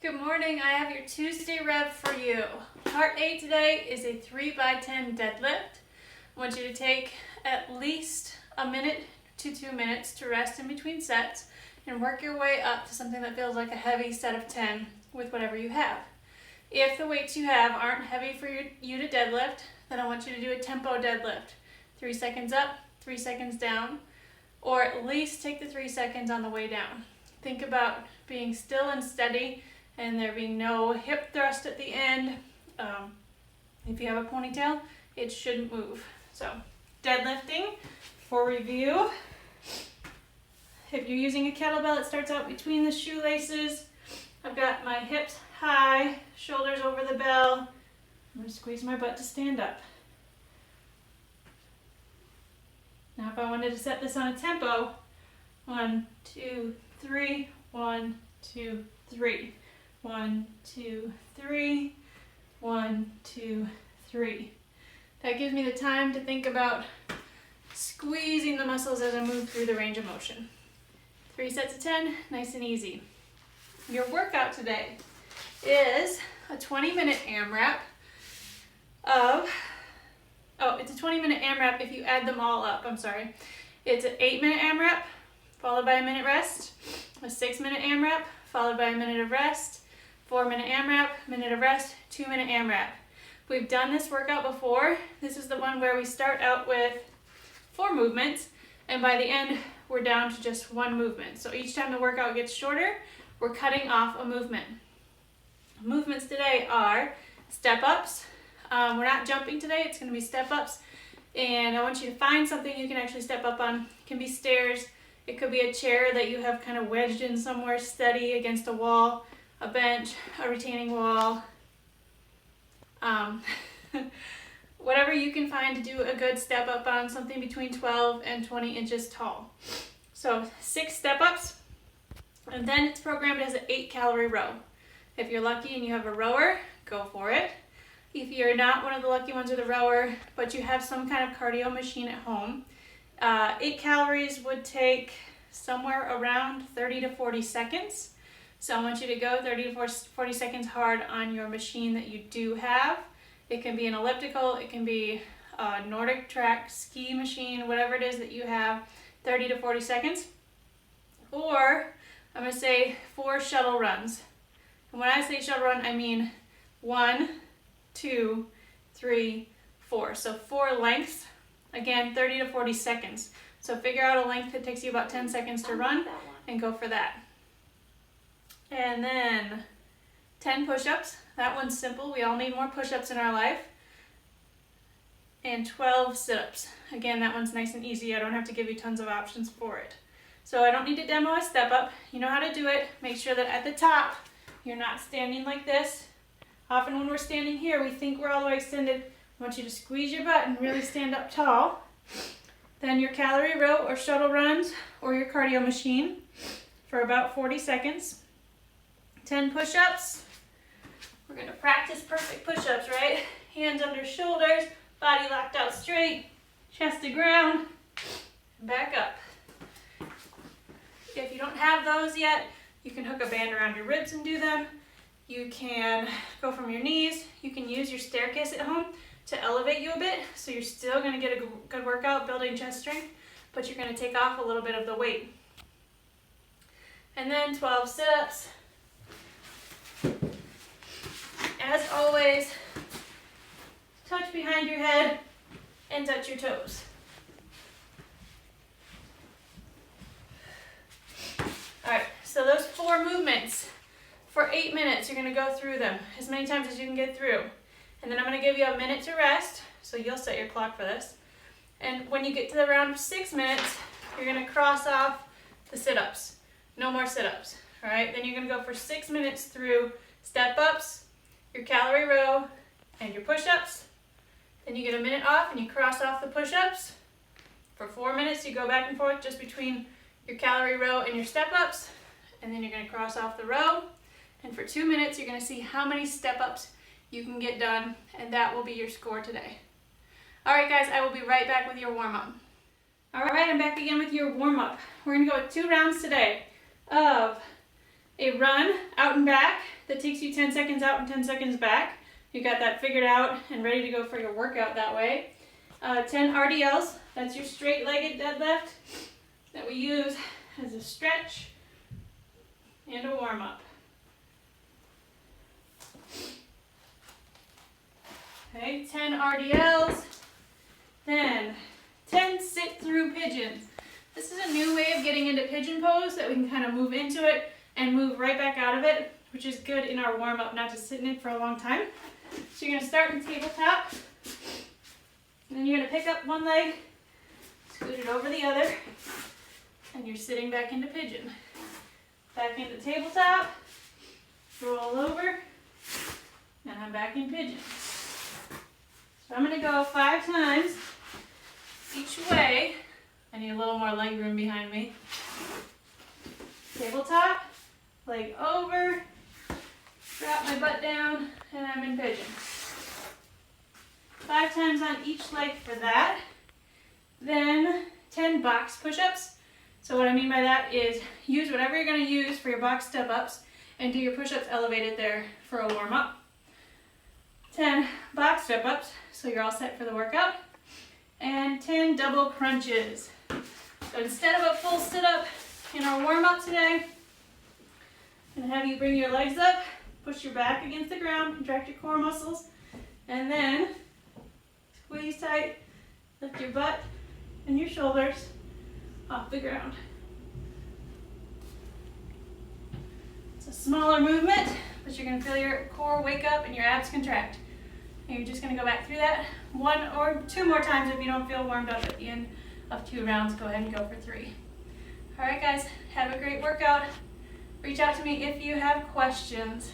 Good morning, I have your Tuesday rev for you. Part 8 today is a 3x10 deadlift. I want you to take at least a minute to 2 minutes to rest in between sets and work your way up to something that feels like a heavy set of 10 with whatever you have. If the weights you have aren't heavy for you to deadlift, then I want you to do a tempo deadlift. 3 seconds up, 3 seconds down, or at least take the 3 seconds on the way down. Think about being still and steady and there being no hip thrust at the end. If you have a ponytail, it shouldn't move. So, deadlifting, for review, if you're using a kettlebell, it starts out between the shoelaces. I've got my hips high, shoulders over the bell. I'm going to squeeze my butt to stand up. Now if I wanted to set this on a tempo, 1, 2, 3, 1, 2, 3. 1, 2, 3, 1, 2, 3. That gives me the time to think about squeezing the muscles as I move through the range of motion. 3 sets of 10, nice and easy. Your workout today is a 20-minute AMRAP of, it's a 20-minute AMRAP if you add them all up, I'm sorry. It's an 8-minute AMRAP followed by a minute rest, a 6-minute AMRAP followed by a minute of rest, 4-minute AMRAP, minute of rest, 2-minute AMRAP. We've done this workout before. This is the one where we start out with 4 movements, and by the end, we're down to just 1 movement. So each time the workout gets shorter, we're cutting off a movement. Movements today are step-ups. We're not jumping today, it's going to be step-ups. And I want you to find something you can actually step up on. It can be stairs, it could be a chair that you have kind of wedged in somewhere steady against a wall, a bench, a retaining wall, whatever you can find to do a good step up on, something between 12 and 20 inches tall. So 6 step ups, and then it's programmed as an 8-calorie row. If you're lucky and you have a rower, go for it. If you're not one of the lucky ones with a rower, but you have some kind of cardio machine at home, 8 calories would take somewhere around 30 to 40 seconds. So I want you to go 30 to 40 seconds hard on your machine that you do have. It can be an elliptical, it can be a Nordic track ski machine, whatever it is that you have, 30 to 40 seconds. Or I'm going to say 4 shuttle runs. And when I say shuttle run, I mean 1, 2, 3, 4. So 4 lengths, again 30 to 40 seconds. So figure out a length that takes you about 10 seconds to run and go for that. And then 10 push-ups. That one's simple. We all need more push-ups in our life. And 12 sit-ups. Again, that one's nice and easy. I don't have to give you tons of options for it. So I don't need to demo a step-up. You know how to do it. Make sure that at the top, you're not standing like this. Often when we're standing here, we think we're all the way extended. I want you to squeeze your butt and really stand up tall. Then your calorie row or shuttle runs or your cardio machine for about 40 seconds. 10 push-ups. We're going to practice perfect push-ups, right? Hands under shoulders, body locked out straight, chest to ground, back up. If you don't have those yet, you can hook a band around your ribs and do them. You can go from your knees. You can use your staircase at home to elevate you a bit, so you're still going to get a good workout building chest strength, but you're going to take off a little bit of the weight. And then 12 sit-ups. As always, touch behind your head and touch your toes. Alright, so those 4 movements for 8 minutes, you're going to go through them as many times as you can get through. And then I'm going to give you a minute to rest, so you'll set your clock for this. And when you get to the round of 6 minutes, you're going to cross off the sit-ups. No more sit-ups. Alright, then you're going to go for 6 minutes through step-ups, your calorie row, and your push-ups. Then you get a minute off and you cross off the push-ups. For 4 minutes you go back and forth just between your calorie row and your step-ups, and then you're going to cross off the row. And for 2 minutes you're going to see how many step-ups you can get done, and that will be your score today. Alright guys, I will be right back with your warm-up. Alright, I'm back again with your warm-up. We're going to go with 2 rounds today of a run out and back that takes you 10 seconds out and 10 seconds back. You got that figured out and ready to go for your workout that way. 10 RDLs, that's your straight-legged deadlift that we use as a stretch and a warm-up. Okay, 10 RDLs, then 10 sit-through pigeons. This is a new way of getting into pigeon pose that we can kind of move into it and move right back out of it, which is good in our warm-up, not to sit in it for a long time. So you're going to start in tabletop, and then you're going to pick up one leg, scoot it over the other, and you're sitting back into pigeon. Back into tabletop, roll over, and I'm back in pigeon. So I'm going to go 5 times each way. I need a little more leg room behind me. Tabletop, leg over, drop my butt down, and I'm in pigeon. 5 times on each leg for that. Then 10 box push-ups. So what I mean by that is use whatever you're going to use for your box step-ups and do your push-ups elevated there for a warm-up. 10 box step-ups, so you're all set for the workout. And 10 double crunches. So instead of a full sit-up in our warm-up today, I'm going to have you bring your legs up, push your back against the ground, contract your core muscles, and then squeeze tight, lift your butt and your shoulders off the ground. It's a smaller movement, but you're going to feel your core wake up and your abs contract. And you're just going to go back through that 1 or 2 more times if you don't feel warmed up at the end of 2 rounds. Go ahead and go for 3. All right, guys, have a great workout. Reach out to me if you have questions.